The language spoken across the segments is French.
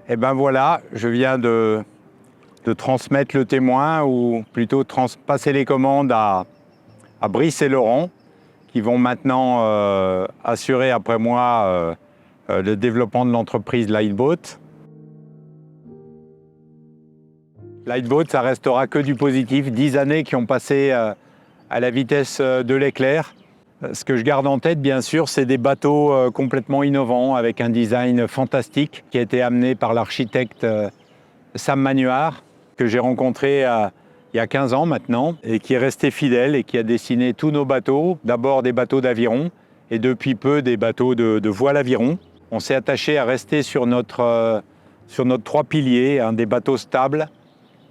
Et ben voilà, je viens de transmettre le témoin, ou plutôt passer les commandes à Brice et Laurent, qui vont maintenant assurer après moi le développement de l'entreprise Lightboat. Lightboat, ça restera que du positif. 10 années qui ont passé à la vitesse de l'éclair. Ce que je garde en tête, bien sûr, c'est des bateaux complètement innovants, avec un design fantastique qui a été amené par l'architecte Sam Manuard, que j'ai rencontré il y a 15 ans maintenant, et qui est resté fidèle et qui a dessiné tous nos bateaux, d'abord des bateaux d'aviron, et depuis peu des bateaux de voile aviron. On s'est attaché à rester sur notre 3 piliers, des bateaux stables,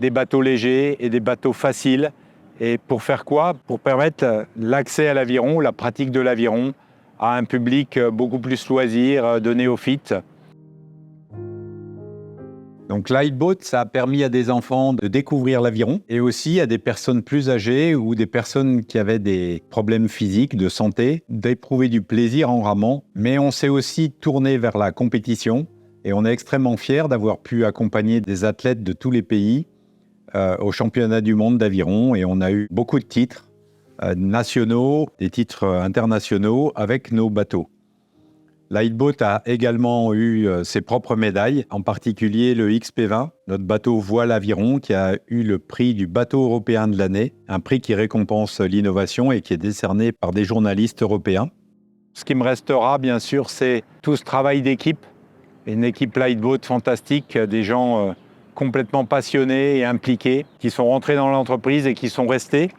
des bateaux légers et des bateaux faciles. Et pour faire quoi? Pour permettre l'accès à l'aviron, la pratique de l'aviron, à un public beaucoup plus loisir, de néophytes. Donc Lightboat, ça a permis à des enfants de découvrir l'aviron et aussi à des personnes plus âgées ou des personnes qui avaient des problèmes physiques, de santé, d'éprouver du plaisir en ramant. Mais on s'est aussi tourné vers la compétition et on est extrêmement fiers d'avoir pu accompagner des athlètes de tous les pays au championnat du monde d'aviron, et on a eu beaucoup de titres nationaux, des titres internationaux avec nos bateaux. Lightboat a également eu ses propres médailles, en particulier le XP20, notre bateau voile aviron, qui a eu le prix du bateau européen de l'année, un prix qui récompense l'innovation et qui est décerné par des journalistes européens. Ce qui me restera, bien sûr, c'est tout ce travail d'équipe, une équipe Lightboat fantastique, des gens complètement passionnés et impliqués, qui sont rentrés dans l'entreprise et qui sont restés.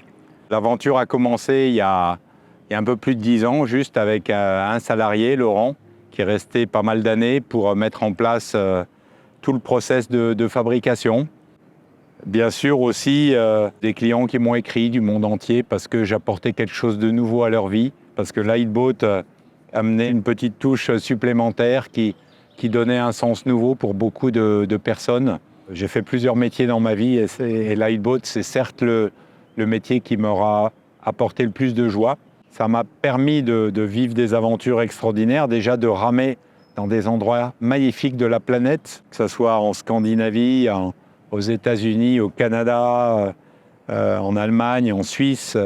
L'aventure a commencé il y a un peu plus de 10 ans, juste avec un salarié, Laurent, qui est resté pas mal d'années pour mettre en place tout le process de fabrication. Bien sûr aussi des clients qui m'ont écrit du monde entier parce que j'apportais quelque chose de nouveau à leur vie, parce que Lightboat amenait une petite touche supplémentaire qui donnait un sens nouveau pour beaucoup de personnes. J'ai fait plusieurs métiers dans ma vie et Lightboat, c'est certes le métier qui m'aura apporté le plus de joie. Ça m'a permis de vivre des aventures extraordinaires, déjà de ramer dans des endroits magnifiques de la planète, que ce soit en Scandinavie, aux États-Unis, au Canada, en Allemagne, en Suisse.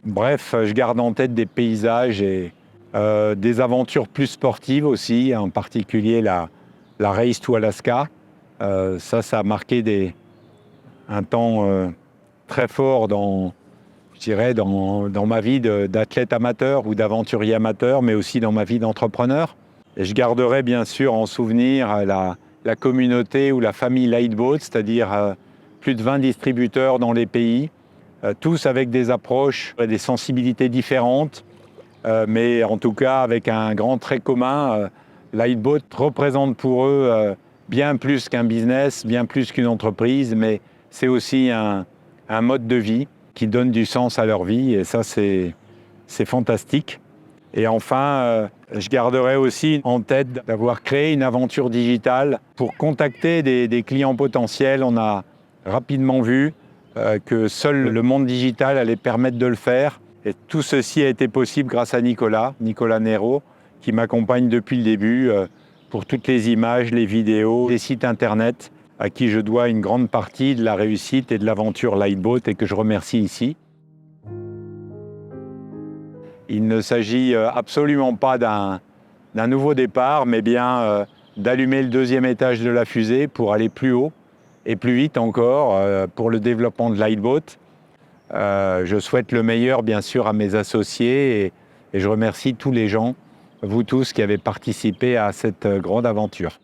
Bref, je garde en tête des paysages et des aventures plus sportives aussi, en particulier la Race to Alaska. Ça a marqué un temps très fort dans ma vie d'athlète amateur ou d'aventurier amateur, mais aussi dans ma vie d'entrepreneur. Et je garderai bien sûr en souvenir la communauté ou la famille Lightboat, c'est-à-dire plus de 20 distributeurs dans les pays, tous avec des approches et des sensibilités différentes, mais en tout cas avec un grand trait commun. Lightboat représente pour eux bien plus qu'un business, bien plus qu'une entreprise, mais c'est aussi un mode de vie qui donne du sens à leur vie, et ça c'est fantastique. Et enfin, je garderai aussi en tête d'avoir créé une aventure digitale pour contacter des clients potentiels. On a rapidement vu que seul le monde digital allait permettre de le faire, et tout ceci a été possible grâce à Nicolas Nero, qui m'accompagne depuis le début pour toutes les images, les vidéos, les sites internet, à qui je dois une grande partie de la réussite et de l'aventure Lightboat et que je remercie ici. Il ne s'agit absolument pas d'un nouveau départ, mais bien d'allumer le 2e étage de la fusée pour aller plus haut et plus vite encore pour le développement de Lightboat. Je souhaite le meilleur, bien sûr, à mes associés et je remercie tous les gens, vous tous, qui avez participé à cette grande aventure.